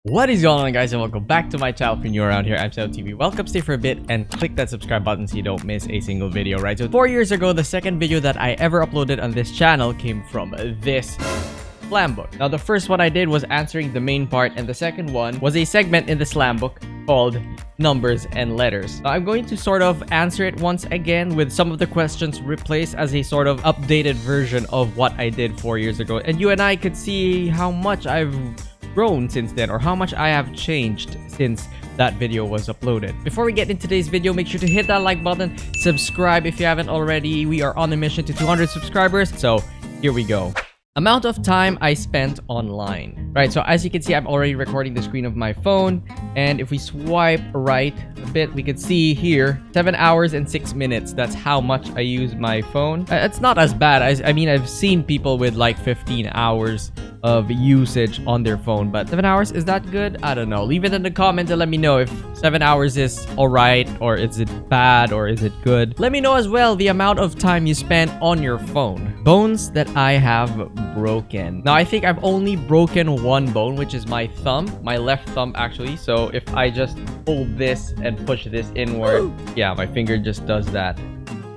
What is going on, guys, and welcome back to my channel. If you're new around here, I'm StenoTV. Welcome, stay for a bit, and click that subscribe button so you don't miss a single video, right? So 4 years ago, the second video that I ever uploaded on this channel came from this slam book. Now, the first one I did was answering the main part, and the second one was a segment in the slam book called Numbers and Letters. Now, I'm going to sort of answer it once again with some of the questions replaced as a sort of updated version of what I did 4 years ago. And you and I could see how much I've grown since then, or how much I have changed since that video was uploaded. Before we get into today's video, make sure to hit that like button, subscribe if you haven't already. We are on a mission to 200 subscribers, so here we go. Amount of time I spent online. Right, so as you can see, I'm already recording the screen of my phone, and if we swipe right a bit, we can see here 7 hours and 6 minutes. That's how much I use my phone. It's not as bad. I mean, I've seen people with like 15 hours of usage on their phone, but 7 hours, is that good? I don't know. Leave it in the comments and let me know if 7 hours is alright, or is it bad, or is it good. Let me know as well the amount of time you spend on your phone. Bones that I have broken. Now, I think I've only broken one bone, which is my thumb, my left thumb actually. So if I just hold this and push this inward, yeah, my finger just does that.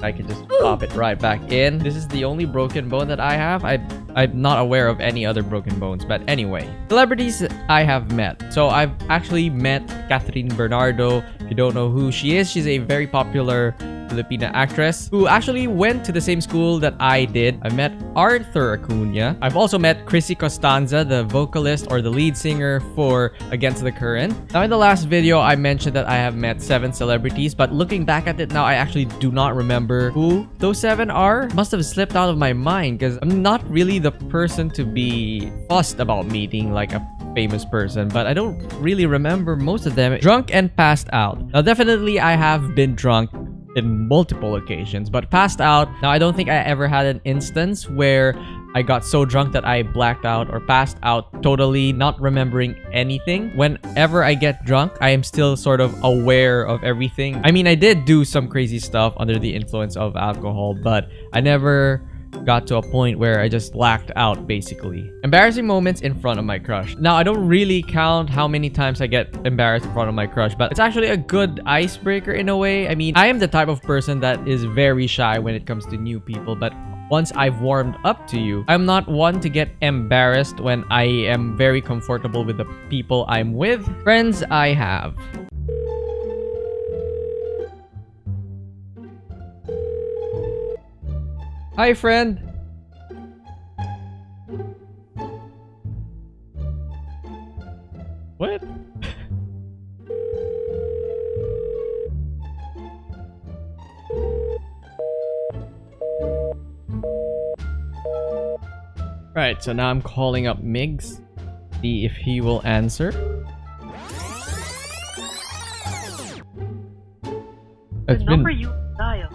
I can just pop it right back in. This is the only broken bone that I have. I'm not aware of any other broken bones. But anyway, celebrities I have met. So I've actually met Catherine Bernardo. If you don't know who she is, she's a very popular Filipina actress who actually went to the same school that I did. I met Arthur Acuna. I've also met Chrissy Costanza, the vocalist or the lead singer for Against the Current. Now, in the last video, I mentioned that I have met 7 celebrities, but looking back at it now, I actually do not remember who those 7 are. Must have slipped out of my mind because I'm not really the person to be fussed about meeting like a famous person, but I don't really remember most of them. Drunk and passed out. Now, definitely I have been drunk in multiple occasions, but passed out, now I don't think I ever had an instance where I got so drunk that I blacked out or passed out totally, not remembering anything. Whenever I get drunk, I am still sort of aware of everything. I mean, I did do some crazy stuff under the influence of alcohol, but I never got to a point where I just blacked out, basically. Embarrassing moments in front of my crush. Now, I don't really count how many times I get embarrassed in front of my crush, but it's actually a good icebreaker in a way. I mean, I am the type of person that is very shy when it comes to new people, but once I've warmed up to you, I'm not one to get embarrassed when I am very comfortable with the people I'm with. Friends I have. Hi, friend. What? Right, so now I'm calling up Migs. See if he will answer. The number you dial.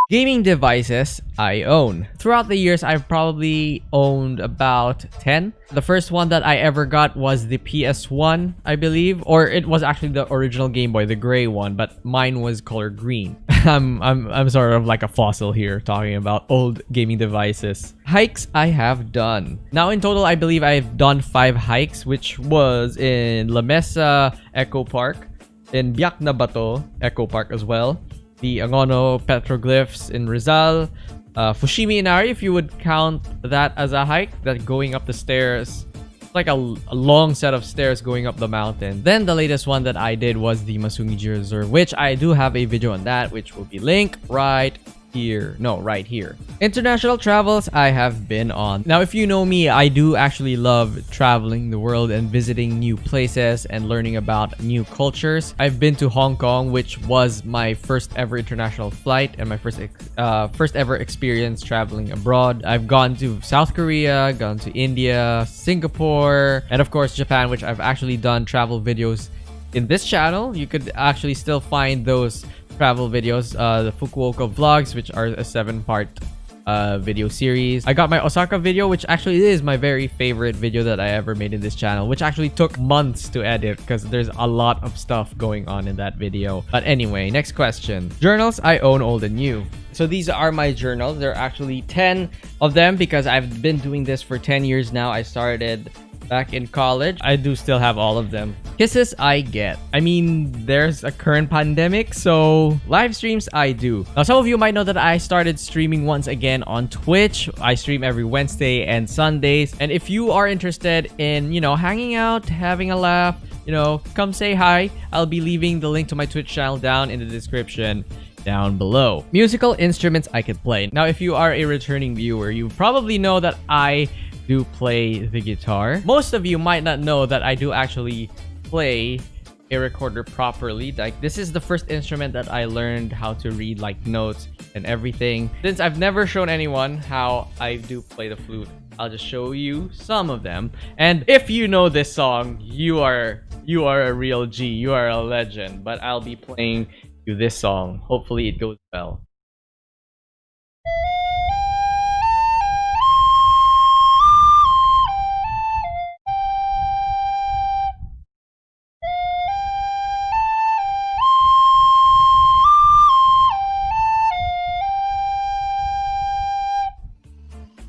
Gaming devices I own. Throughout the years, I've probably owned about 10. The first one that I ever got was the PS1, I believe, or it was actually the original Game Boy, the gray one, but mine was color green. I'm sort of like a fossil here talking about old gaming devices. Hikes I have done. Now, in total, I believe I've done 5 hikes, which was in La Mesa Eco Park, in Biak na Bato Eco Park as well, the Angono Petroglyphs in Rizal, Fushimi Inari, if you would count that as a hike, that going up the stairs, like a long set of stairs going up the mountain. Then the latest one that I did was the Masungiji Reserve, which I do have a video on that, which will be linked right here. No, right here. International travels I have been on. Now, if you know me, I do actually love traveling the world and visiting new places and learning about new cultures. I've been to Hong Kong, which was my first ever international flight and my first ever experience traveling abroad. I've gone to South Korea, gone to India, Singapore, and of course Japan, which I've actually done travel videos in this channel. You could actually still find those travel videos, the Fukuoka vlogs, which are a 7-part video series. I got my Osaka video, which actually is my very favorite video that I ever made in this channel, which actually took months to edit because there's a lot of stuff going on in that video. But anyway, next question. Journals I own, old and new. So these are my journals. There are actually 10 of them because I've been doing this for 10 years now. I started back in college. I do still have all of them. Kisses I get. I mean, there's a current pandemic, so live streams I do. Now, some of you might know that I started streaming once again on Twitch. I stream every Wednesday and Sundays. And if you are interested in, hanging out, having a laugh, come say hi. I'll be leaving the link to my Twitch channel down in the description down below. Musical instruments I could play. Now, if you are a returning viewer, you probably know that I do play the guitar. Most of you might not know that I do actually play a recorder properly. Like, this is the first instrument that I learned how to read like notes and everything. Since I've never shown anyone how I do play the flute, I'll just show you some of them. And if you know this song, you are a real G. You are a legend. But I'll be playing you this song. Hopefully it goes well.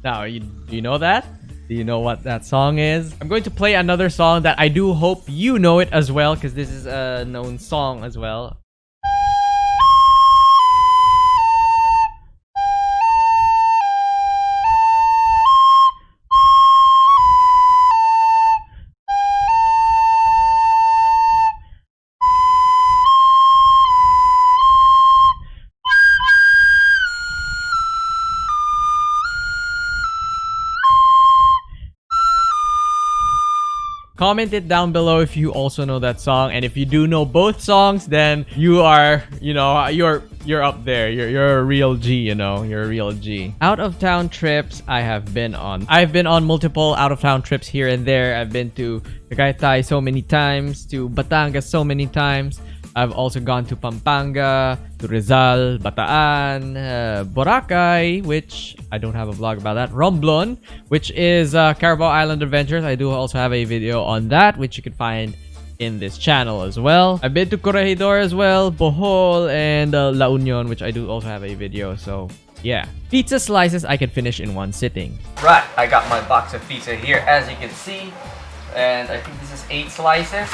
Now, do you know that? Do you know what that song is? I'm going to play another song that I do hope you know it as well, because this is a known song as well. Comment it down below if you also know that song, and if you do know both songs, then you are, you're up there. You're a real G, you're a real G. Out of town trips I have been on. I've been on multiple out of town trips here and there. I've been to Tagaytay so many times, to Batangas so many times. I've also gone to Pampanga, to Rizal, Bataan, Boracay, which I don't have a vlog about that. Romblon, which is Carabao Island Adventures. I do also have a video on that, which you can find in this channel as well. I've been to Corregidor as well, Bohol, and La Union, which I do also have a video. So yeah, pizza slices I can finish in one sitting. Right, I got my box of pizza here, as you can see, and I think this is 8 slices.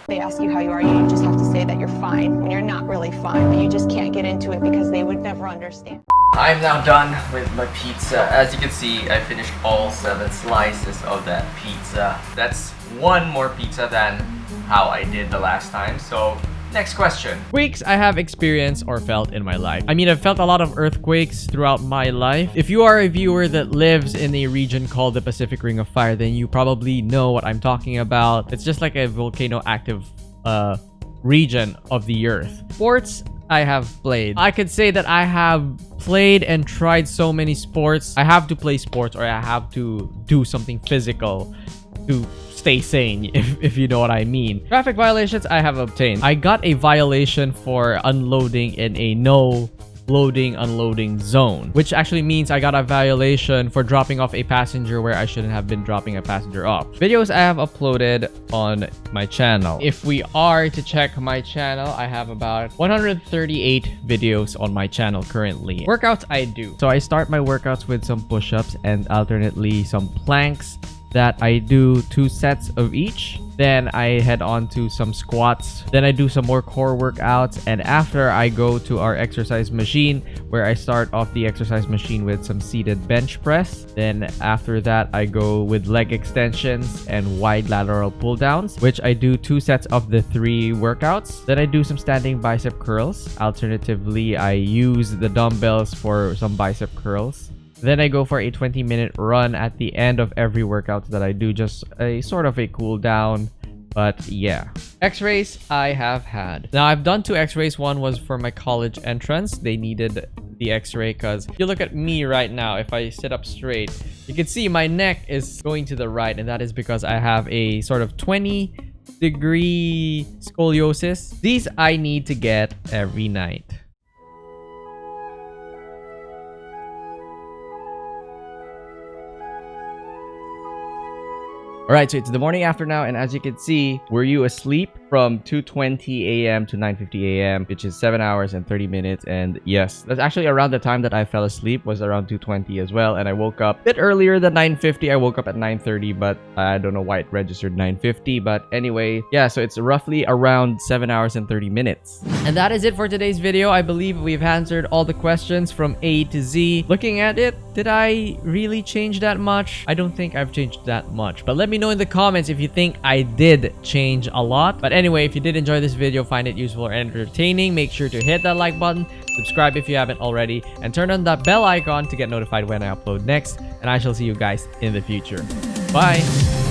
They ask you how you are, you just have to say that you're fine when you're not really fine, but you just can't get into it because they would never understand. I'm now done with my pizza. As you can see, I finished all 7 slices of that pizza. That's one more pizza than how I did the last time. So, next question. Quakes I have experienced or felt in my life. I mean, I've felt a lot of earthquakes throughout my life. If you are a viewer that lives in a region called the Pacific Ring of Fire, then you probably know what I'm talking about. It's just like a volcano active region of the earth. Sports I have played. I could say that I have played and tried so many sports. I have to play sports, or I have to do something physical to stay sane, if you know what I mean. Traffic violations I have obtained. I got a violation for unloading in a no loading unloading zone, which actually means I got a violation for dropping off a passenger where I shouldn't have been dropping a passenger off. Videos I have uploaded on my channel. If we are to check my channel, I have about 138 videos on my channel currently. Workouts I do. So I start my workouts with some push-ups and alternately some planks that I do 2 sets of each. Then I head on to some squats. Then I do some more core workouts. And after, I go to our exercise machine, where I start off the exercise machine with some seated bench press. Then after that, I go with leg extensions and wide lateral pull downs, which I do 2 sets of the 3 workouts. Then I do some standing bicep curls. Alternatively, I use the dumbbells for some bicep curls. Then I go for a 20-minute run at the end of every workout that I do, just a sort of a cool down. But yeah. X-rays I have had. Now, I've done 2 X-rays. One was for my college entrance. They needed the X-ray because if you look at me right now, if I sit up straight, you can see my neck is going to the right, and that is because I have a sort of 20-degree scoliosis. These I need to get every night. Alright, so it's the morning after now, and as you can see, were you asleep? from 2:20 a.m. to 9:50 a.m., which is 7 hours and 30 minutes. And yes, that's actually around the time that I fell asleep, was around 2:20 as well. And I woke up a bit earlier than 9:50. I woke up at 9:30, but I don't know why it registered 9:50. But anyway, yeah, so it's roughly around 7 hours and 30 minutes. And that is it for today's video. I believe we've answered all the questions from A to Z. Looking at it, did I really change that much? I don't think I've changed that much, but let me know in the comments if you think I did change a lot. But anyway, if you did enjoy this video, find it useful or entertaining, make sure to hit that like button, subscribe if you haven't already, and turn on that bell icon to get notified when I upload next. And I shall see you guys in the future. Bye!